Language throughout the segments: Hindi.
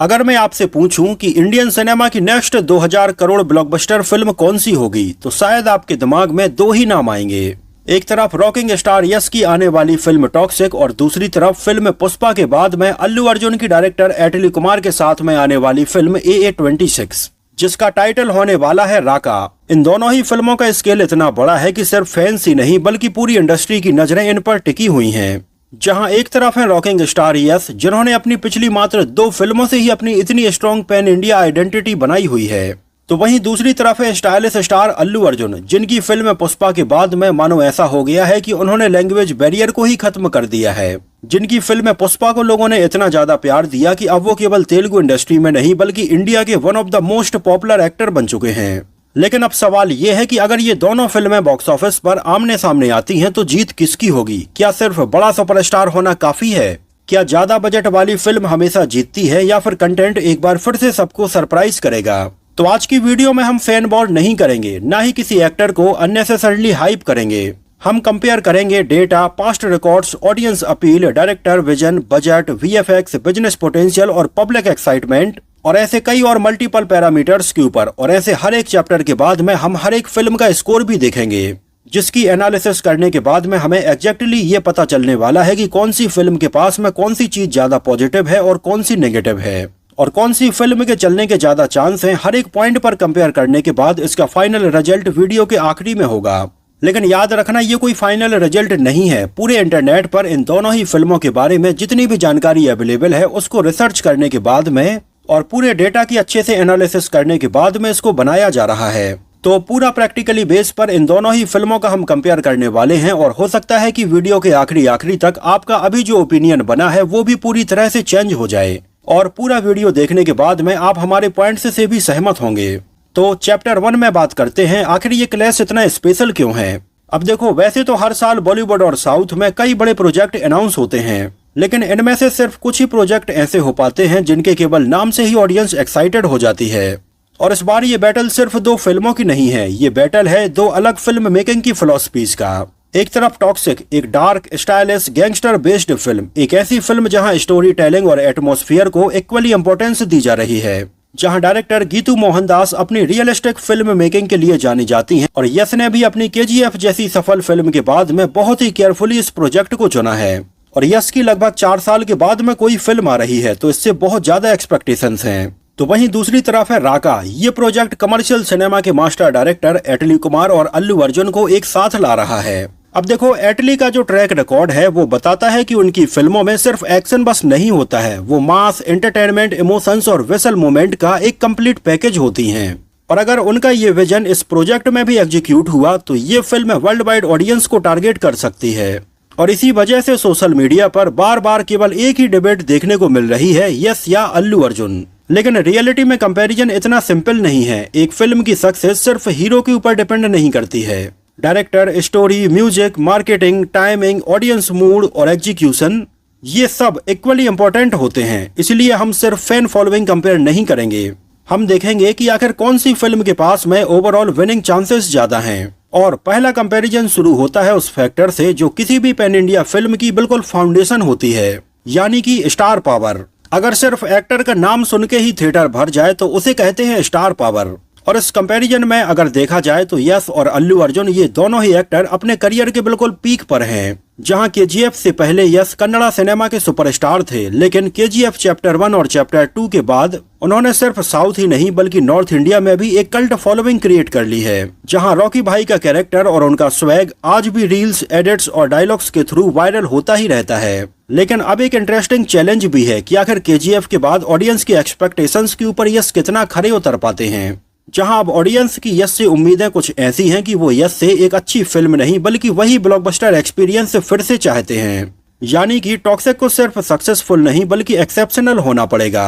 अगर मैं आपसे पूछूं कि इंडियन सिनेमा की नेक्स्ट 2000 करोड़ ब्लॉकबस्टर फिल्म कौन सी होगी, तो शायद आपके दिमाग में दो ही नाम आएंगे। एक तरफ रॉकिंग स्टार यश की आने वाली फिल्म टॉक्सिक और दूसरी तरफ फिल्म पुष्पा के बाद में अल्लू अर्जुन की डायरेक्टर एटली कुमार के साथ में आने वाली फिल्म AA26, जिसका टाइटल होने वाला है राका। इन दोनों ही फिल्मों का स्केल इतना बड़ा है कि सिर्फ फैंस ही नहीं बल्कि पूरी इंडस्ट्री की नजरें इन पर टिकी हुई हैं। जहां एक तरफ है रॉकिंग स्टार यश, जिन्होंने अपनी पिछली मात्र 2 फिल्मों से ही अपनी इतनी स्ट्रॉन्ग पैन इंडिया आइडेंटिटी बनाई हुई है, तो वहीं दूसरी तरफ है स्टाइलिश स्टार अल्लू अर्जुन, जिनकी फिल्म पुष्पा के बाद में मानो ऐसा हो गया है कि उन्होंने लैंग्वेज बैरियर को ही खत्म कर दिया है। जिनकी फिल्म पुष्पा को लोगों ने इतना ज्यादा प्यार दिया कि अब वो केवल तेलुगु इंडस्ट्री में नहीं बल्कि इंडिया के one of the most popular actor बन चुके हैं। लेकिन अब सवाल ये है कि अगर ये दोनों फिल्में बॉक्स ऑफिस पर आमने सामने आती हैं तो जीत किसकी होगी? क्या सिर्फ बड़ा सुपरस्टार होना काफी है? क्या ज्यादा बजट वाली फिल्म हमेशा जीतती है, या फिर कंटेंट एक बार फिर से सबको सरप्राइज करेगा? तो आज की वीडियो में हम फैन वॉर नहीं करेंगे, ना ही किसी एक्टर को अननेसेसरली हाइप करेंगे। हम कंपेयर करेंगे data, past records, audience appeal, director vision, budget, VFX, business potential और पब्लिक एक्साइटमेंट और ऐसे कई और मल्टीपल पैरामीटर्स के ऊपर। और ऐसे हर एक चैप्टर के बाद में हम हर एक फिल्म का स्कोर भी देखेंगे, जिसकी एनालिसिस करने के बाद में हमें एग्जैक्टली ये पता चलने वाला है कि कौन सी फिल्म के पास में कौन सी चीज ज्यादा पॉजिटिव है और कौन सी नेगेटिव है, और कौन सी फिल्म के चलने के ज्यादा चांस हैं। हर एक पॉइंट पर कंपेयर करने के बाद इसका फाइनल रिजल्ट वीडियो के आखिरी में होगा। लेकिन याद रखना, ये कोई फाइनल रिजल्ट नहीं है। पूरे इंटरनेट पर इन दोनों ही फिल्मों के बारे में जितनी भी जानकारी अवेलेबल है उसको रिसर्च करने के बाद में और पूरे डेटा की अच्छे से एनालिसिस करने के बाद में इसको बनाया जा रहा है। तो पूरा प्रैक्टिकली बेस पर इन दोनों ही फिल्मों का हम कंपेयर करने वाले हैं, और हो सकता है कि वीडियो के आखिरी तक आपका अभी जो ओपिनियन बना है वो भी पूरी तरह से चेंज हो जाए, और पूरा वीडियो देखने के बाद में आप हमारे पॉइंट्स से भी सहमत होंगे। तो चैप्टर 1 में बात करते हैं, आखिर ये क्लैश इतना स्पेशल क्यों है? अब देखो, वैसे तो हर साल बॉलीवुड और साउथ में कई बड़े प्रोजेक्ट अनाउंस होते हैं, लेकिन इनमें से सिर्फ कुछ ही प्रोजेक्ट ऐसे हो पाते हैं जिनके केवल नाम से ही ऑडियंस एक्साइटेड हो जाती है। और इस बार ये बैटल सिर्फ 2 फिल्मों की नहीं है, ये बैटल है 2 अलग फिल्म मेकिंग की फिलॉसफीज का। एक तरफ टॉक्सिक, एक dark, stylish, gangster based film, एक ऐसी फिल्म जहां स्टोरी टेलिंग और एटमॉस्फेयर को इक्वली इंपॉर्टेंस दी जा रही है, जहां डायरेक्टर गीतू मोहनदास अपनी रियलिस्टिक फिल्म मेकिंग के लिए जानी जाती हैं, और यश ने भी अपनी KGF जैसी सफल फिल्म के बाद में बहुत ही केयरफुली इस प्रोजेक्ट को चुना है। और यश की लगभग 4 साल के बाद में कोई फिल्म आ रही है, तो इससे बहुत ज्यादा एक्सपेक्टेशंस हैं। तो वहीं दूसरी तरफ है राका। ये प्रोजेक्ट कमर्शियल सिनेमा के मास्टर डायरेक्टर एटली कुमार और अल्लू अर्जुन को एक साथ ला रहा है। अब देखो, एटली का जो ट्रैक रिकॉर्ड है वो बताता है कि उनकी फिल्मों में सिर्फ एक्शन बस नहीं होता है, वो मास, एंटरटेनमेंट, इमोशंस और विसल मोमेंट का एक कंप्लीट पैकेज होती हैं। और अगर उनका ये विजन इस प्रोजेक्ट में भी एग्जीक्यूट हुआ तो ये फिल्म वर्ल्ड वाइड ऑडियंस को टारगेट कर सकती है। और इसी वजह से सोशल मीडिया पर बार बार केवल एक ही डिबेट देखने को मिल रही है, यश या अल्लू अर्जुन। लेकिन रियलिटी में कंपैरिजन इतना सिंपल नहीं है। एक फिल्म की सक्सेस सिर्फ हीरो के ऊपर डिपेंड नहीं करती है। Director, story, music, marketing, timing, audience mood और एग्जीक्यूशन, ये सब इक्वली इम्पोर्टेंट होते हैं। इसलिए हम सिर्फ फैन फॉलोइंग कंपेयर नहीं करेंगे, हम देखेंगे कि आखिर कौन सी फिल्म के पास में ओवरऑल विनिंग चांसेस ज्यादा हैं। और पहला कंपैरिजन शुरू होता है उस फैक्टर से जो किसी भी पैन इंडिया फिल्म की बिल्कुल फाउंडेशन होती है, यानी कि स्टार पावर। अगर सिर्फ एक्टर का नाम सुन के ही थिएटर भर जाए तो उसे कहते हैं स्टार पावर। और इस कंपैरिजन में अगर देखा जाए तो यश और अल्लू अर्जुन ये दोनों ही एक्टर अपने करियर के बिल्कुल पीक पर हैं। जहां KGF से पहले यश कन्नड़ा सिनेमा के सुपरस्टार थे, लेकिन KGF चैप्टर 1 और चैप्टर 2 के बाद उन्होंने सिर्फ साउथ ही नहीं बल्कि नॉर्थ इंडिया में भी एक कल्ट फॉलोइंग क्रिएट कर ली है, जहां रॉकी भाई का कैरेक्टर और उनका स्वैग आज भी रील्स, एडिट्स और डायलॉग्स के थ्रू वायरल होता ही रहता है। लेकिन अब एक इंटरेस्टिंग चैलेंज भी है कि आखिर KGF के बाद ऑडियंस की एक्सपेक्टेशंस के ऊपर यश कितना खरे उतर पाते हैं। जहां अब ऑडियंस की यश से उम्मीदें कुछ ऐसी हैं कि वो यश से एक अच्छी फिल्म नहीं बल्कि वही ब्लॉकबस्टर एक्सपीरियंस फिर से चाहते हैं। यानी कि टॉक्सिक को सिर्फ सक्सेसफुल नहीं बल्कि एक्सेप्शनल होना पड़ेगा।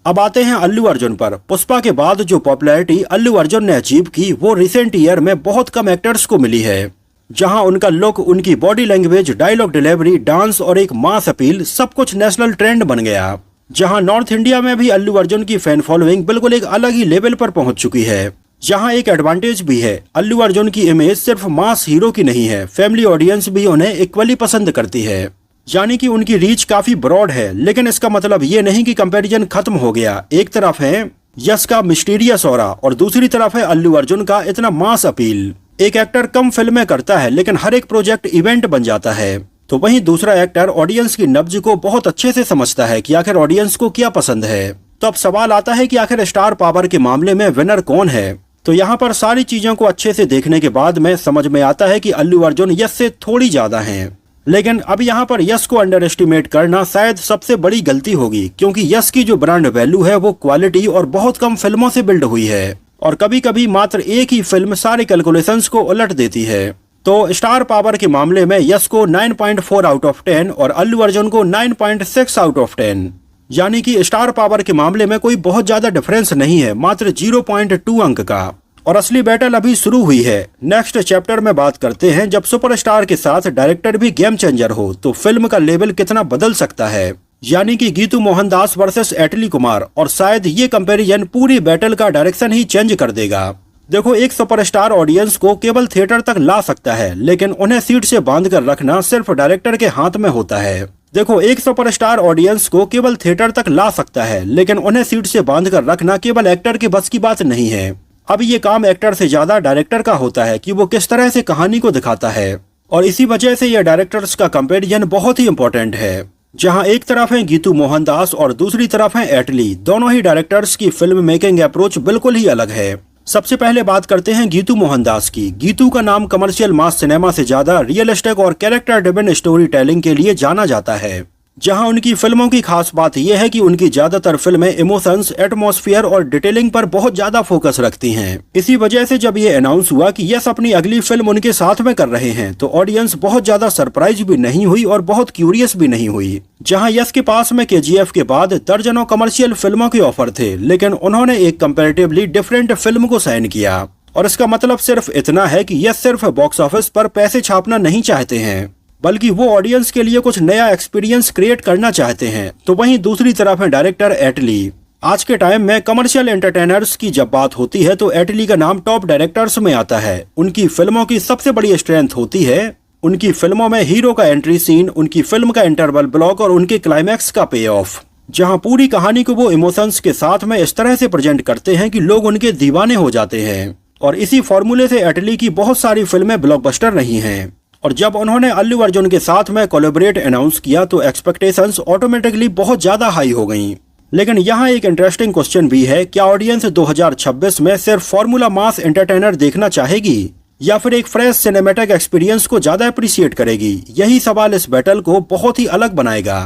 अब आते हैं अल्लू अर्जुन पर। पुष्पा के बाद जो पॉपुलैरिटी अल्लू अर्जुन ने अचीव की वो रिसेंट ईयर में बहुत कम एक्टर्स को मिली है। जहां उनका लुक, उनकी body language, dialogue delivery, dance और एक मास अपील सब कुछ नेशनल ट्रेंड बन गया। जहां नॉर्थ इंडिया में भी अल्लू अर्जुन की फैन फॉलोइंग बिल्कुल एक अलग ही लेवल पर पहुंच चुकी है। जहां एक एडवांटेज भी है, अल्लू अर्जुन की इमेज सिर्फ मास हीरो की नहीं है, फैमिली ऑडियंस भी उन्हें इक्वली पसंद करती है। यानी कि उनकी रीच काफी ब्रॉड है। लेकिन इसका मतलब ये नहीं कि कंपैरिजन खत्म हो गया। एक तरफ है यश का मिस्टीरियस ऑरा और दूसरी तरफ है अल्लू अर्जुन का इतना मास अपील। एक एक्टर कम फिल्में करता है लेकिन हर एक प्रोजेक्ट इवेंट बन जाता है, तो वहीं दूसरा एक्टर ऑडियंस की नब्ज को बहुत अच्छे से समझता है कि आखिर ऑडियंस को क्या पसंद है। तो अब सवाल आता है कि आखिर स्टार पावर के मामले में विनर कौन है। तो यहाँ पर सारी चीजों को अच्छे से देखने के बाद में समझ में आता है कि अल्लू अर्जुन यश से थोड़ी ज्यादा हैं। लेकिन अब यहाँ पर यश को अंडर एस्टिमेट करना शायद सबसे बड़ी गलती होगी, क्योंकि यश की जो ब्रांड वैल्यू है वो क्वालिटी और बहुत कम फिल्मों से बिल्ड हुई है और कभी कभी मात्र एक ही फिल्म सारे कैलकुलेशंस को उलट देती है। तो स्टार पावर के मामले में यश को 9.4 आउट ऑफ 10 और अल्लू अर्जुन को 9.6 आउट ऑफ 10, यानी कि स्टार पावर के मामले में कोई बहुत ज्यादा डिफरेंस नहीं है, मात्र 0.2 अंक का। और असली बैटल अभी शुरू हुई है। नेक्स्ट चैप्टर में बात करते हैं जब सुपरस्टार के साथ डायरेक्टर भी गेम चेंजर हो तो फिल्म का लेवल कितना बदल सकता है, यानी कि गीतू मोहनदास वर्सेस एटली कुमार। और शायद ये कंपैरिजन पूरी बैटल का डायरेक्शन ही चेंज कर देगा। देखो, एक सुपरस्टार ऑडियंस को केवल थिएटर तक ला सकता है, लेकिन उन्हें सीट से बांध कर रखना सिर्फ डायरेक्टर के हाथ में होता है। देखो, एक सुपरस्टार ऑडियंस को केवल थिएटर तक ला सकता है, लेकिन उन्हें सीट से बांध कर रखना केवल एक्टर के बस की बात नहीं है। अब ये काम एक्टर से ज्यादा डायरेक्टर का होता है कि वो किस तरह से कहानी को दिखाता है। और इसी वजह से यह डायरेक्टर्स का कंपैरिजन बहुत ही इंपॉर्टेंट है। जहां एक तरफ है गीतू मोहनदास और दूसरी तरफ है एटली। दोनों ही डायरेक्टर्स की फिल्म मेकिंग अप्रोच बिल्कुल ही अलग है। सबसे पहले बात करते हैं गीतू मोहनदास की। गीतू का नाम कमर्शियल मास सिनेमा से ज्यादा रियलिस्टिक और कैरेक्टर ड्रिवन स्टोरी टेलिंग के लिए जाना जाता है। जहां उनकी फिल्मों की खास बात यह है कि उनकी ज्यादातर फिल्में इमोशंस, एटमॉस्फेयर और डिटेलिंग पर बहुत ज्यादा फोकस रखती हैं। इसी वजह से जब ये अनाउंस हुआ कि यश अपनी अगली फिल्म उनके साथ में कर रहे हैं तो ऑडियंस बहुत ज्यादा सरप्राइज भी नहीं हुई और बहुत क्यूरियस भी नहीं हुई। जहां यश के पास में KGF के बाद दर्जनों कमर्शियल फिल्मों के ऑफर थे, लेकिन उन्होंने एक कंपैरेटिवली डिफरेंट फिल्म को साइन किया। और इसका मतलब सिर्फ इतना है कि यश सिर्फ बॉक्स ऑफिस पर पैसे छापना नहीं चाहते हैं, बल्कि वो ऑडियंस के लिए कुछ नया एक्सपीरियंस क्रिएट करना चाहते हैं। तो वहीं दूसरी तरफ है डायरेक्टर एटली। आज के टाइम में कमर्शियल एंटरटेनर्स की जब बात होती है तो एटली का नाम टॉप डायरेक्टर्स में आता है। उनकी फिल्मों की सबसे बड़ी स्ट्रेंथ होती है उनकी फिल्मों में हीरो का एंट्री सीन, उनकी फिल्म का इंटरवल ब्लॉक और उनके क्लाइमैक्स का पे ऑफ, जहां पूरी कहानी को वो इमोशंस के साथ में इस तरह से प्रेजेंट करते हैं कि लोग उनके दीवाने हो जाते हैं। और इसी फॉर्मूले से एटली की बहुत सारी फिल्में ब्लॉकबस्टर रही हैं। और जब उन्होंने अल्लू अर्जुन के साथ में कोलैबोरेट अनाउंस किया तो एक्सपेक्टेशंस ऑटोमेटिकली बहुत ज्यादा हाई हो गईं। लेकिन यहाँ एक इंटरेस्टिंग क्वेश्चन भी है, क्या ऑडियंस 2026 में सिर्फ फॉर्मूला मास एंटरटेनर देखना चाहेगी या फिर एक फ्रेश सिनेमैटिक एक्सपीरियंस को ज्यादा अप्रिशिएट करेगी? यही सवाल इस बैटल को बहुत ही अलग बनाएगा।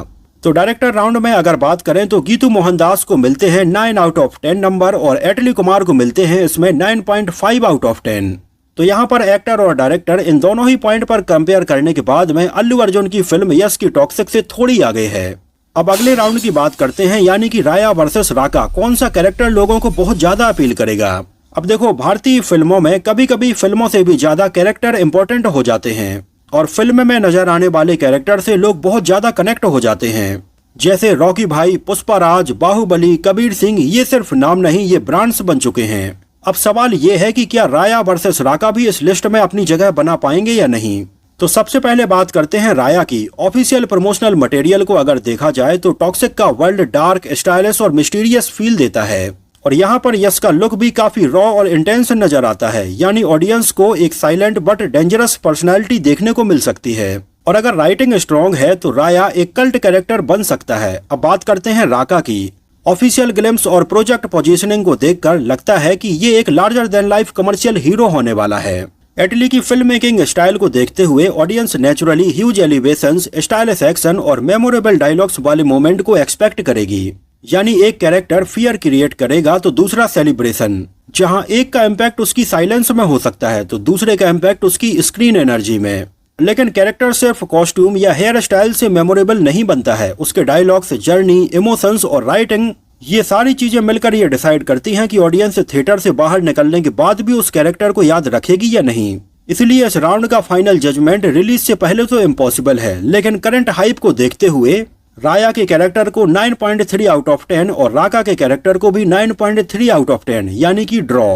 तो डायरेक्टर राउंड में अगर बात करें तो गीतू मोहनदास को मिलते हैं 9 आउट ऑफ 10 नंबर और एटली कुमार को मिलते हैं इसमें 9.5 आउट ऑफ 10। तो यहाँ पर एक्टर और डायरेक्टर इन दोनों ही पॉइंट पर कंपेयर करने के बाद में अल्लू अर्जुन की फिल्म यश की टॉक्सिक से थोड़ी आगे है। अब अगले राउंड की बात करते हैं, यानी कि राया वर्सेस राका। कौन सा कैरेक्टर लोगों को बहुत ज्यादा अपील करेगा? अब देखो, भारतीय फिल्मों में कभी कभी फिल्मों से भी ज्यादा कैरेक्टर इंपॉर्टेंट हो जाते हैं और फिल्म में नजर आने वाले कैरेक्टर से लोग बहुत ज्यादा कनेक्ट हो जाते हैं। जैसे रॉकी भाई, पुष्पाराज, बाहुबली, कबीर सिंह, ये सिर्फ नाम नहीं, ये ब्रांड्स बन चुके हैं। अब सवाल ये है कि क्या राया वर्सेस राका भी इस लिस्ट में अपनी जगह बना पाएंगे या नहीं? तो सबसे पहले बात करते हैं राया की। ऑफिशियल प्रमोशनल मटेरियल को अगर देखा जाए तो टॉक्सिक का वर्ल्ड डार्क, स्टाइलिश और मिस्टीरियस फील देता है और यहाँ पर यश का लुक भी काफी रॉ और इंटेंस नजर आता है, यानी ऑडियंस को एक साइलेंट बट डेंजरस पर्सनैलिटी देखने को मिल सकती है। और अगर राइटिंग स्ट्रॉन्ग है तो राया एक कल्ट कैरेक्टर बन सकता है। अब बात करते हैं राका की। ऑफिशियल ग्लिम्स और प्रोजेक्ट पोजीशनिंग को देखकर लगता है कि ये एक larger than life commercial hero होने वाला है। एटली की फिल्म मेकिंग स्टाइल को देखते हुए audience naturally huge elevations, stylish action और मेमोरेबल डायलॉग्स वाले मोमेंट को एक्सपेक्ट करेगी। यानी एक कैरेक्टर फियर क्रिएट करेगा तो दूसरा सेलिब्रेशन। जहां एक का इम्पैक्ट उसकी साइलेंस में हो सकता है तो दूसरे का इम्पैक्ट उसकी स्क्रीन एनर्जी में। लेकिन कैरेक्टर सिर्फ कॉस्ट्यूम या हेयर स्टाइल से मेमोरेबल नहीं बनता है, उसके डायलॉग्स, जर्नी, इमोशंस और राइटिंग, ये सारी चीजें मिलकर ये डिसाइड करती हैं कि ऑडियंस थिएटर से बाहर निकलने के बाद भी उस कैरेक्टर को याद रखेगी या नहीं। इसलिए इस राउंड का फाइनल जजमेंट रिलीज से पहले तो इम्पॉसिबल है, लेकिन करंट हाइप को देखते हुए राया के कैरेक्टर को 9.3 आउट ऑफ 10 और राका के कैरेक्टर को भी 9.3 आउट ऑफ 10, यानी कि ड्रॉ।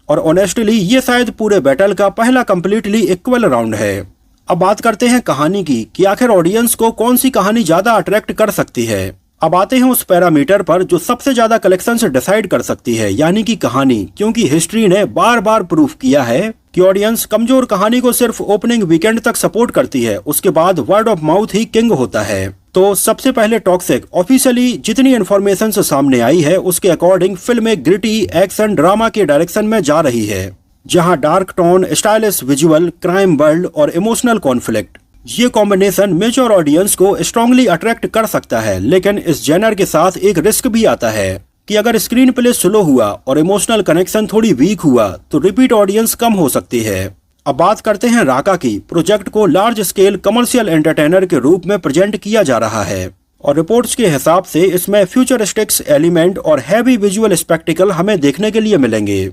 और ऑनेस्टली ये शायद पूरे बैटल का पहला कंप्लीटली इक्वल राउंड है। अब बात करते हैं कहानी की कि आखिर ऑडियंस को कौन सी कहानी ज्यादा अट्रैक्ट कर सकती है। अब आते हैं उस पैरामीटर पर जो सबसे ज्यादा कलेक्शन से डिसाइड कर सकती है, यानी कि कहानी। क्योंकि हिस्ट्री ने बार बार प्रूफ किया है कि ऑडियंस कमजोर कहानी को सिर्फ ओपनिंग वीकेंड तक सपोर्ट करती है, उसके बाद word of mouth he king होता है। तो सबसे पहले टॉक्सिक ऑफिशियली जितनी इन्फॉर्मेशन से सामने आई है उसके अकॉर्डिंग फिल्म एक ग्रिटी एक्शन ड्रामा के डायरेक्शन में जा रही है, जहां dark tone, stylish visual, crime world और इमोशनल कॉन्फ्लिक्ट, ये कॉम्बिनेशन मेजर ऑडियंस को स्ट्रांगली अट्रैक्ट कर सकता है। लेकिन इस जेनर के साथ एक रिस्क भी आता है कि अगर स्क्रीन प्ले स्लो हुआ और इमोशनल कनेक्शन थोड़ी वीक हुआ तो रिपीट ऑडियंस कम हो सकती है। अब बात करते हैं राका की। प्रोजेक्ट को लार्ज स्केल कमर्शियल एंटरटेनर के रूप में प्रेजेंट किया जा रहा है और रिपोर्ट्स के हिसाब से इसमें फ्यूचरिस्टिक्स एलिमेंट और हैवी विजुअल स्पेक्टिकल हमें देखने के लिए मिलेंगे।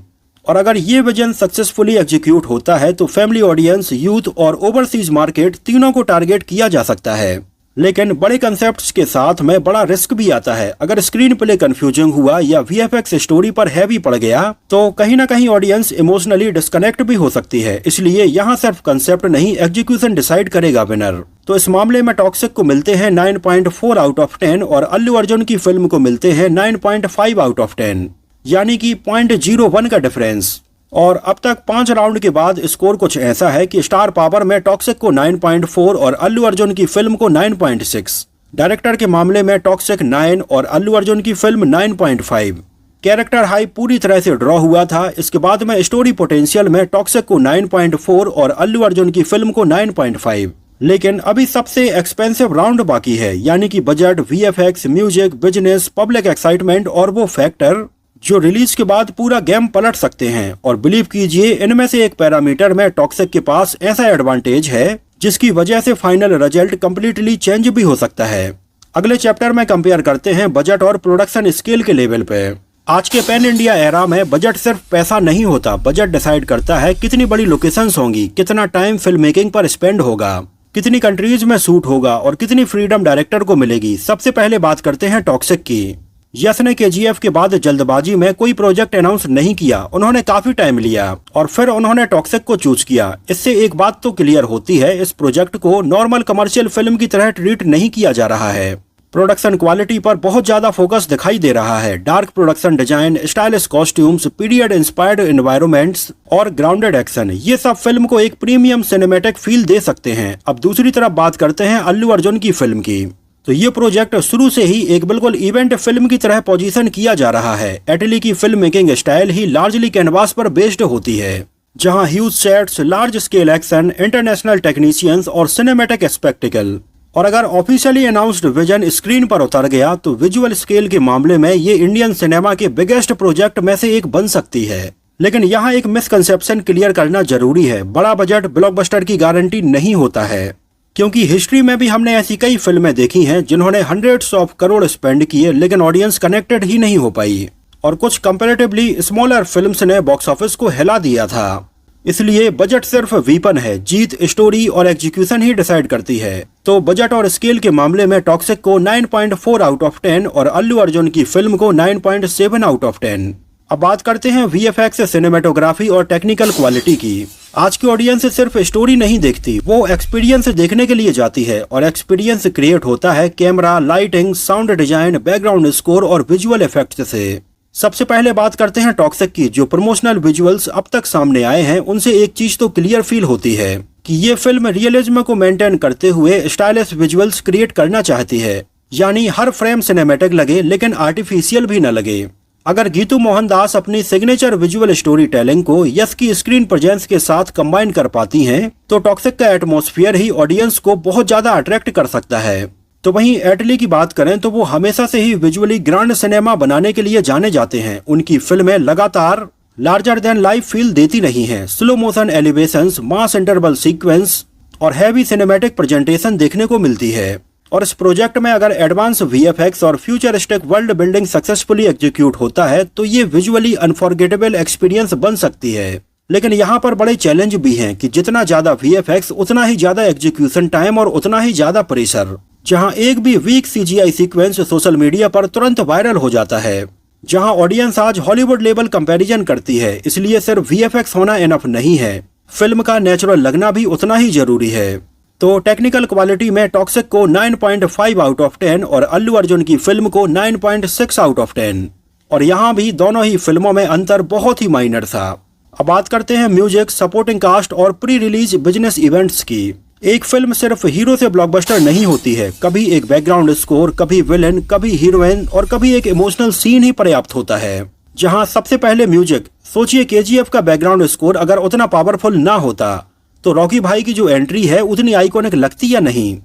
और अगर ये विजन सक्सेसफुली एग्जीक्यूट होता है तो फैमिली ऑडियंस, यूथ और ओवरसीज मार्केट तीनों को टारगेट किया जा सकता है। लेकिन बड़े कंसेप्ट्स के साथ में बड़ा रिस्क भी आता है। अगर स्क्रीन प्ले कंफ्यूजिंग हुआ या वीएफएक्स स्टोरी पर हैवी पड़ गया तो कहीं ना कहीं ऑडियंस इमोशनली डिस्कनेक्ट भी हो सकती है। इसलिए यहाँ सिर्फ कंसेप्ट नहीं, एग्जीक्यूशन डिसाइड करेगा विनर। तो इस मामले में टॉक्सिक को मिलते हैं 9.4 आउट ऑफ 10 और अल्लू अर्जुन की फिल्म को मिलते हैं 9.5 आउट ऑफ 10, यानी कि 0.01 का डिफरेंस। और अब तक 5 राउंड के बाद स्कोर कुछ ऐसा है कि स्टार पावर में टॉक्सिक को 9.4 और अल्लू अर्जुन की फिल्म को 9.6, डायरेक्टर के मामले में टॉक्सिक 9 और अल्लू अर्जुन की फिल्म 9.5। कैरेक्टर हाइप पूरी तरह से ड्रॉ हुआ था। इसके बाद में स्टोरी पोटेंशियल में टॉक्सिक को 9.4 और अल्लू अर्जुन की फिल्म को 9.5। लेकिन अभी सबसे एक्सपेंसिव राउंड बाकी है, यानी कि budget, VFX, music, business, public excitement और वो फैक्टर जो रिलीज के बाद पूरा गेम पलट सकते हैं। और बिलीव कीजिए, इनमें से एक पैरामीटर में टॉक्सिक के पास ऐसा एडवांटेज है जिसकी वजह से फाइनल रिजल्ट कंप्लीटली चेंज भी हो सकता है। अगले चैप्टर में कंपेयर करते हैं बजट और प्रोडक्शन स्केल के लेवल पे। आज के पैन इंडिया एरा में बजट सिर्फ पैसा नहीं होता, बजट डिसाइड करता है कितनी बड़ी लोकेशंस होंगी, कितना टाइम फिल्म मेकिंग पर स्पेंड होगा, कितनी कंट्रीज में शूट होगा और कितनी फ्रीडम डायरेक्टर को मिलेगी। सबसे पहले बात करते हैं टॉक्सिक की। यस ने केजीएफ के बाद जल्दबाजी में कोई प्रोजेक्ट अनाउंस नहीं किया, उन्होंने काफी टाइम लिया और फिर उन्होंने टॉक्सिक को चूज किया। इससे एक बात तो क्लियर होती है, इस प्रोजेक्ट को नॉर्मल कमर्शियल फिल्म की तरह ट्रीट नहीं किया जा रहा है। प्रोडक्शन क्वालिटी पर बहुत ज्यादा फोकस दिखाई दे रहा है। Dark production design, stylish costumes, period inspired environments और ग्राउंडेड एक्शन, ये सब फिल्म को एक प्रीमियम सिनेमैटिक फील दे सकते हैं। अब दूसरी तरफ बात करते हैं अल्लू अर्जुन की फिल्म की। तो ये प्रोजेक्ट शुरू से ही एक बिल्कुल इवेंट फिल्म की तरह पोजीशन किया जा रहा है। एटली की फिल्म मेकिंग स्टाइल ही लार्जली कैनवास पर बेस्ड होती है, जहां huge sets, large scale action, international technicians और सिनेमैटिक स्पेक्टिकल। और अगर ऑफिशियली अनाउंस्ड विजन स्क्रीन पर उतर गया तो विजुअल स्केल के मामले में ये इंडियन सिनेमा के बिगेस्ट प्रोजेक्ट में से एक बन सकती है। लेकिन यहाँ एक मिसकंसेप्शन क्लियर करना जरूरी है, बड़ा बजट ब्लॉकबस्टर की गारंटी नहीं होता है। क्योंकि हिस्ट्री में भी हमने ऐसी कई फिल्में देखी हैं जिन्होंने हंड्रेड्स ऑफ करोड़ स्पेंड किए लेकिन ऑडियंस कनेक्टेड ही नहीं हो पाई, और कुछ कंपैरेटिवली स्मॉलर फिल्म्स ने बॉक्स ऑफिस को हिला दिया था। इसलिए बजट सिर्फ वीपन है, जीत स्टोरी और एग्जीक्यूशन ही डिसाइड करती है। तो बजट और स्केल के मामले में टॉक्सिक को 9.4 आउट ऑफ 10 और अल्लू अर्जुन की फिल्म को 9.7 आउट ऑफ 10। अब बात करते हैं वीएफएक्स, सिनेमेटोग्राफी और टेक्निकल क्वालिटी की। आज की ऑडियंस सिर्फ स्टोरी नहीं देखती, वो एक्सपीरियंस देखने के लिए जाती है और एक्सपीरियंस क्रिएट होता है camera, lighting, sound design, background score और विजुअल इफेक्ट्स से। सबसे पहले बात करते हैं टॉक्सिक की। जो प्रमोशनल विजुअल्स अब तक सामने आए हैं उनसे एक चीज तो क्लियर फील होती है कि ये फिल्म रियलिज्म को मेंटेन करते हुए स्टाइलिश विजुअल्स क्रिएट करना चाहती है, यानी हर फ्रेम सिनेमैटिक लगे लेकिन आर्टिफिशियल भी न लगे। अगर गीतू मोहनदास अपनी सिग्नेचर विजुअल स्टोरी टेलिंग को यस की स्क्रीन प्रेजेंस के साथ कंबाइन कर पाती हैं, तो टॉक्सिक का एटमॉस्फेयर ही ऑडियंस को बहुत ज्यादा अट्रैक्ट कर सकता है। तो वहीं एटली की बात करें तो वो हमेशा से ही विजुअली ग्रांड सिनेमा बनाने के लिए जाने जाते हैं। उनकी फिल्में लगातार लार्जर देन लाइफ फील देती रही हैं। स्लो मोशन एलिवेशंस, मास इंटरवल सीक्वेंस और हैवी सिनेमैटिक प्रेजेंटेशन देखने को मिलती है। और इस प्रोजेक्ट में अगर एडवांस वीएफएक्स और futuristic world building successfully execute होता है तो ये विजुअली अनफॉरगेटेबल एक्सपीरियंस बन सकती है। लेकिन यहाँ पर बड़े चैलेंज भी हैं कि जितना ज्यादा वीएफएक्स उतना ही ज्यादा एग्जीक्यूशन टाइम और उतना ही ज्यादा प्रेशर। जहाँ एक भी weak CGI sequence social media पर तुरंत वायरल हो जाता है। जहाँ ऑडियंस आज हॉलीवुड लेवल कंपैरिजन करती है, इसलिए सिर्फ वीएफएक्स होना इनफ नहीं है, फिल्म का नेचुरल लगना भी उतना ही जरूरी है। तो टेक्निकल क्वालिटी में टॉक्सिक को 9.5 आउट ऑफ 10 और अल्लू अर्जुन की फिल्म को 9.6 आउट ऑफ 10। और यहाँ भी दोनों ही फिल्मों में अंतर बहुत ही माइनर था। अब बात करते हैं म्यूजिक, सपोर्टिंग कास्ट और प्री रिलीज बिजनेस इवेंट्स की। एक फिल्म सिर्फ हीरो से ब्लॉकबस्टर नहीं होती है, कभी एक बैकग्राउंड स्कोर, कभी विलेन, कभी हीरोइन और कभी एक इमोशनल सीन ही पर्याप्त होता है। जहां सबसे पहले म्यूजिक, सोचिए केजीएफ का बैकग्राउंड स्कोर अगर उतना पावरफुल ना होता तो रॉकी भाई की जो एंट्री है उतनी आइकॉनिक लगती या नहीं?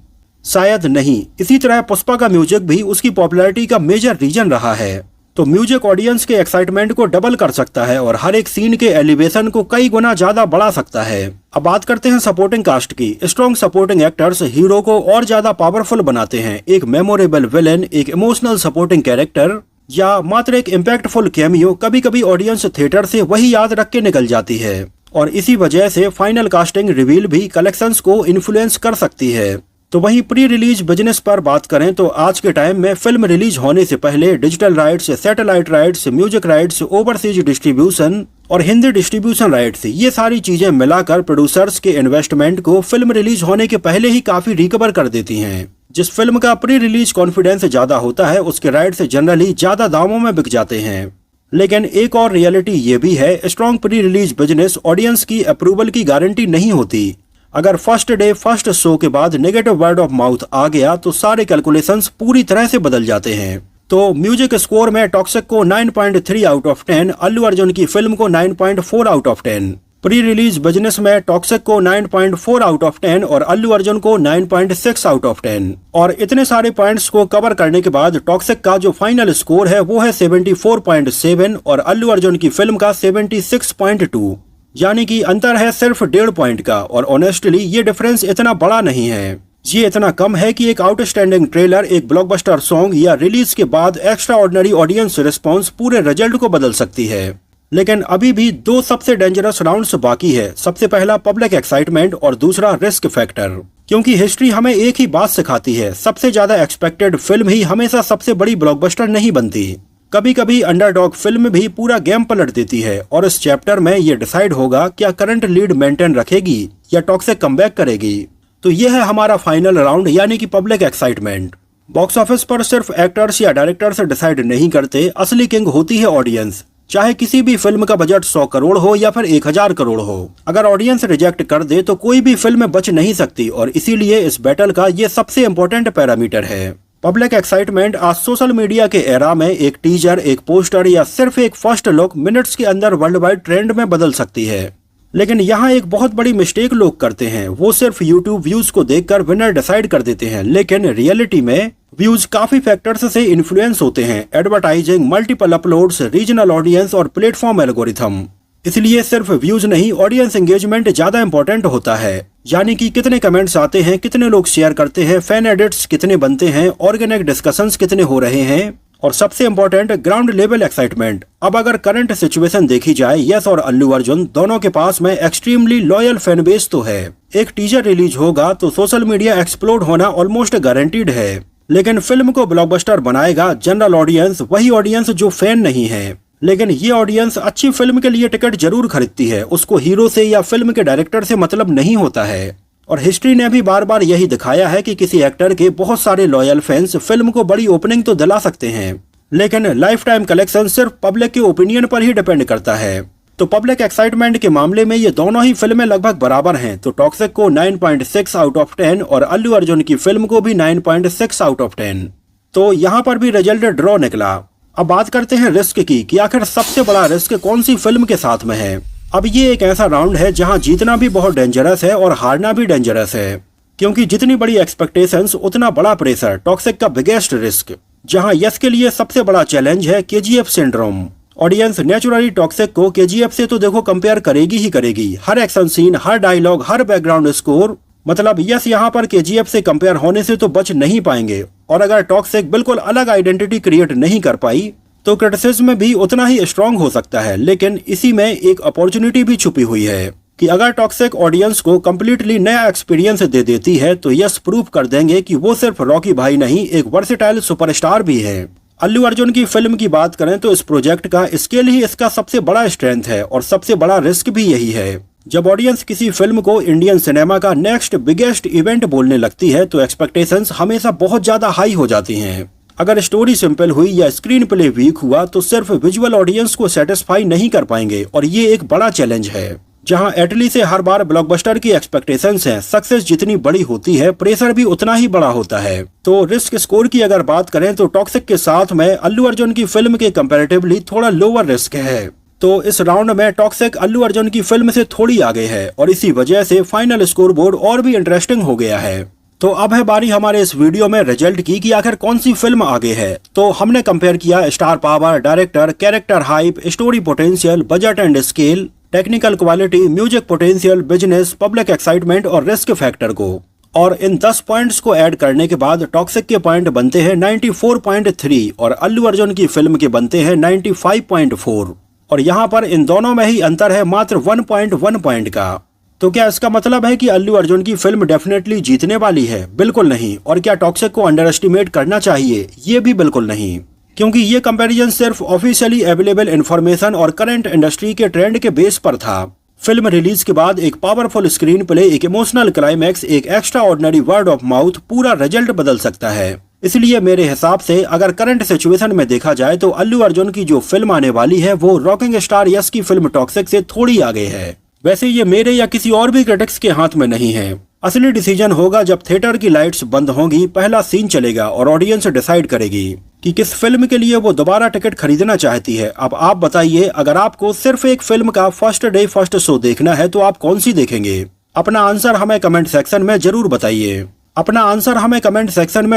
शायद नहीं। इसी तरह पुष्पा का म्यूजिक भी उसकी पॉपुलैरिटी का मेजर रीजन रहा है। तो म्यूजिक ऑडियंस के एक्साइटमेंट को डबल कर सकता है और हर एक सीन के एलिवेशन को कई गुना ज्यादा बढ़ा सकता है। अब बात करते हैं सपोर्टिंग कास्ट की। स्ट्रॉन्ग सपोर्टिंग एक्टर्स हीरो को और ज्यादा पावरफुल बनाते हैं। एक मेमोरेबल विलेन, एक इमोशनल सपोर्टिंग कैरेक्टर या मात्र एक इम्पैक्टफुल कैमियो कभी कभी ऑडियंस थिएटर से वही याद रख के निकल जाती है। और इसी वजह से फाइनल कास्टिंग रिवील भी कलेक्शंस को इन्फ्लुएंस कर सकती है। तो वहीं प्री रिलीज बिजनेस पर बात करें तो आज के टाइम में फिल्म रिलीज होने से पहले digital rights, satellite rights, music rights, overseas distribution और हिंदी डिस्ट्रीब्यूशन राइट्स, ये सारी चीजें मिलाकर प्रोड्यूसर्स के इन्वेस्टमेंट को फिल्म रिलीज होने के पहले ही काफी रिकवर कर देती हैं। जिस फिल्म का प्री रिलीज कॉन्फिडेंस ज्यादा होता है उसके राइट्स जनरली ज्यादा दामों में बिक जाते हैं। लेकिन एक और रियलिटी ये भी है, strong pre release business audience की अप्रूवल की गारंटी नहीं होती। अगर फर्स्ट डे फर्स्ट शो के बाद नेगेटिव वर्ड ऑफ माउथ आ गया तो सारे कैलकुलेशंस पूरी तरह से बदल जाते हैं। तो म्यूजिक स्कोर में टॉक्सिक को 9.3 आउट ऑफ 10, अल्लू अर्जुन की फिल्म को 9.4 out of 10। Pre release business में टॉक्सिक को 9.4 आउट ऑफ 10 और अल्लू अर्जुन को 9.6 आउट ऑफ 10। और इतने सारे पॉइंट्स को कवर करने के बाद टॉक्सिक का जो फाइनल स्कोर है वो है 74.7 और अल्लू अर्जुन की फिल्म का 76.2, यानी कि अंतर है सिर्फ 1.5 पॉइंट का। और ऑनेस्टली ये डिफरेंस इतना बड़ा नहीं है, ये इतना कम है कि एक आउटस्टैंडिंग ट्रेलर, एक ब्लॉकबस्टर सॉन्ग या रिलीज के बाद एक्स्ट्रा ऑर्डिनरी ऑडियंस रिस्पॉन्स पूरे रिजल्ट को बदल सकती है। लेकिन अभी भी दो सबसे डेंजरस राउंड्स बाकी है। सबसे पहला पब्लिक एक्साइटमेंट और दूसरा रिस्क फैक्टर। क्योंकि हिस्ट्री हमें एक ही बात सिखाती है, सबसे ज्यादा एक्सपेक्टेड फिल्म ही हमेशा सबसे बड़ी ब्लॉकबस्टर नहीं बनती। कभी कभी अंडरडॉग फिल्म भी पूरा गेम पलट देती है। और इस चैप्टर में ये डिसाइड होगा क्या करंट लीड मेंटेन रखेगी या टॉक्सिक कमबैक करेगी। तो यह है हमारा फाइनल राउंड, यानी कि पब्लिक एक्साइटमेंट। बॉक्स ऑफिस पर सिर्फ एक्टर्स या डायरेक्टर्स डिसाइड नहीं करते, असली किंग होती है ऑडियंस। चाहे किसी भी फिल्म का बजट 100 करोड़ हो या फिर 1000 करोड़ हो, अगर ऑडियंस रिजेक्ट कर दे तो कोई भी फिल्म बच नहीं सकती। और इसीलिए इस बैटल का ये सबसे इम्पोर्टेंट पैरामीटर है। पब्लिक एक्साइटमेंट आज सोशल मीडिया के एरा में एक टीजर, एक पोस्टर या सिर्फ एक फर्स्ट लुक मिनट्स के अंदर वर्ल्ड वाइड ट्रेंड में बदल सकती है। लेकिन यहाँ एक बहुत बड़ी मिस्टेक लोग करते हैं, वो सिर्फ यूट्यूब व्यूज को देखकर विनर डिसाइड कर देते हैं। लेकिन रियलिटी में व्यूज काफी फैक्टर्स से इन्फ्लुएंस होते हैं, advertising, multiple uploads, regional audience और प्लेटफॉर्म एल्गोरिथम। इसलिए सिर्फ व्यूज नहीं, ऑडियंस एंगेजमेंट ज्यादा इंपॉर्टेंट होता है। यानी कि कितने कमेंट्स आते हैं, कितने लोग शेयर करते हैं, फैन एडिट्स कितने बनते हैं, ऑर्गेनिक डिस्कशंस कितने हो रहे हैं और सबसे इम्पोर्टेंट ग्राउंड लेवल एक्साइटमेंट। अब अगर करंट सिचुएशन देखी जाए, यस और अल्लू अर्जुन दोनों के पास में एक्सट्रीमली लॉयल फैन बेस तो है। एक टीजर रिलीज होगा तो सोशल मीडिया एक्सप्लोड होना ऑलमोस्ट गारंटीड है। लेकिन फिल्म को ब्लॉकबस्टर बनाएगा जनरल ऑडियंस, वही ऑडियंस जो फैन नहीं है। लेकिन ये ऑडियंस अच्छी फिल्म के लिए टिकट जरूर खरीदती है, उसको हीरो से या फिल्म के डायरेक्टर से मतलब नहीं होता है। और हिस्ट्री ने भी बार बार यही दिखाया है कि किसी एक्टर के बहुत सारे लॉयल फैंस फिल्म को बड़ी ओपनिंग तो दिला सकते हैं, लेकिन लाइफ टाइम कलेक्शन सिर्फ पब्लिक के ओपिनियन पर ही डिपेंड करता है। तो पब्लिक एक्साइटमेंट के मामले में ये दोनों ही फिल्में लगभग बराबर हैं। तो टॉक्सिक को 9.6 आउट ऑफ 10 और अल्लू अर्जुन की फिल्म को भी 9.6 आउट ऑफ 10। तो यहाँ पर भी रिजल्ट ड्रॉ निकला। अब बात करते हैं रिस्क की कि आखिर सबसे बड़ा रिस्क कौन सी फिल्म के साथ में है। अब ये एक ऐसा राउंड है जहां जीतना भी बहुत डेंजरस है और हारना भी डेंजरस है, क्योंकि जितनी बड़ी एक्सपेक्टेशंस उतना बड़ा प्रेशर। टॉक्सिक का बिगेस्ट रिस्क, जहां यस के लिए सबसे बड़ा चैलेंज है KGF syndrome. Audience naturally toxic को केजीएफ से तो देखो कंपेयर करेगी ही करेगी। हर एक्शन सीन, हर डायलॉग, हर बैकग्राउंड स्कोर, मतलब यस यहाँ पर केजीएफ से कंपेयर होने से तो बच नहीं पाएंगे। और अगर टॉक्सिक बिल्कुल अलग आइडेंटिटी क्रिएट नहीं कर पाई तो क्रिटिसिज्म भी उतना ही स्ट्रांग हो सकता है। लेकिन इसी में एक अपॉर्चुनिटी भी छुपी हुई है कि अगर टॉक्सिक ऑडियंस को कम्प्लीटली नया एक्सपीरियंस दे देती है तो यस प्रूव कर देंगे कि वो सिर्फ रॉकी भाई नहीं, एक वर्सेटाइल सुपरस्टार भी है। अल्लू अर्जुन की फिल्म की बात करें तो इस प्रोजेक्ट का स्केल ही इसका सबसे बड़ा स्ट्रेंथ है और सबसे बड़ा रिस्क भी यही है। जब ऑडियंस किसी फिल्म को इंडियन सिनेमा का नेक्स्ट बिगेस्ट इवेंट बोलने लगती है तो एक्सपेक्टेशंस हमेशा बहुत ज्यादा हाई हो जाती हैं। अगर स्टोरी सिंपल हुई या स्क्रीन प्ले वीक हुआ तो सिर्फ विजुअल ऑडियंस को सेटिस्फाई नहीं कर पाएंगे और ये एक बड़ा चैलेंज है। जहां एटली से हर बार ब्लॉकबस्टर की एक्सपेक्टेशंस हैं, सक्सेस जितनी बड़ी होती है प्रेशर भी उतना ही बड़ा होता है। तो रिस्क स्कोर की अगर बात करें तो टॉक्सिक के साथ में अल्लू अर्जुन की फिल्म के कंपैरेटिवली थोड़ा लोअर रिस्क है। तो इस राउंड में टॉक्सिक अल्लू अर्जुन की फिल्म से थोड़ी आगे है और इसी वजह से फाइनल स्कोर बोर्ड और भी इंटरेस्टिंग हो गया है। तो अब है बारी हमारे इस वीडियो में रिजल्ट की कि आखिर कौन सी फिल्म आगे है। तो हमने कंपेयर किया star power, director, character hype, story potential, budget and scale, technical quality, music potential, business, public excitement और रिस्क फैक्टर को। और इन 10 पॉइंट्स को ऐड करने के बाद टॉक्सिक के पॉइंट बनते हैं 94.3 और अल्लू अर्जुन की फिल्म के बनते हैं 95.4। और यहाँ पर इन दोनों में ही अंतर है मात्र 1.1 पॉइंट का। तो क्या इसका मतलब है कि अल्लू अर्जुन की फिल्म डेफिनेटली जीतने वाली है? बिल्कुल नहीं। और क्या टॉक्सिक को अंडर एस्टिमेट करना चाहिए? ये भी बिल्कुल नहीं, क्योंकि ये कंपैरिजन सिर्फ ऑफिशियली अवेलेबल इन्फॉर्मेशन और करंट इंडस्ट्री के ट्रेंड के बेस पर था। फिल्म रिलीज के बाद एक पावरफुल स्क्रीन प्ले, एक इमोशनल क्लाइमैक्स, एक extra ordinary word of mouth पूरा रिजल्ट बदल सकता है। इसलिए मेरे हिसाब से अगर करंट सिचुएशन में देखा जाए तो अल्लू अर्जुन की जो फिल्म आने वाली है वो रॉकिंग स्टार यस की फिल्म टॉक्सिक से थोड़ी आगे है। वैसे ये मेरे या किसी और भी क्रिटिक्स के हाथ में नहीं है। असली डिसीजन होगा जब थिएटर की लाइट्स बंद होंगी, पहला सीन चलेगा और ऑडियंस डिसाइड करेगी कि किस फिल्म के लिए वो दोबारा टिकट खरीदना चाहती है। अब आप बताइए, अगर आपको सिर्फ एक फिल्म का फर्स्ट डे फर्स्ट शो देखना है तो आप कौन सी देखेंगे? अपना आंसर हमें कमेंट सेक्शन में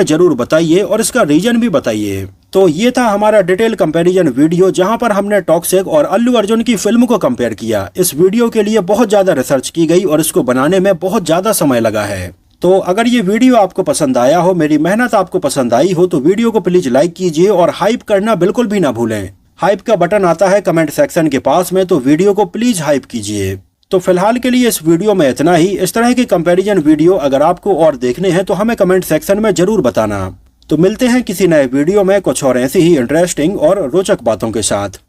जरूर बताइए। और इसका रीजन भी बताइए। तो ये था हमारा डिटेल कंपैरिजन वीडियो जहां पर हमने टॉक्सिक और अल्लू अर्जुन की फिल्म को कंपेयर किया। इस वीडियो के लिए बहुत ज्यादा रिसर्च की गई और इसको बनाने में बहुत ज्यादा समय लगा है। तो अगर ये वीडियो आपको पसंद आया हो, मेरी मेहनत आपको पसंद आई हो, तो वीडियो को प्लीज लाइक कीजिए और हाइप करना बिल्कुल भी ना भूलें। हाइप का बटन आता है कमेंट सेक्शन के पास में, तो वीडियो को प्लीज हाइप कीजिए। तो फिलहाल के लिए इस वीडियो में इतना ही। इस तरह के कंपैरिजन वीडियो अगर आपको और देखने हैं तो हमें कमेंट सेक्शन में जरूर बताना। तो मिलते हैं किसी नए वीडियो में कुछ और ऐसी ही इंटरेस्टिंग और रोचक बातों के साथ।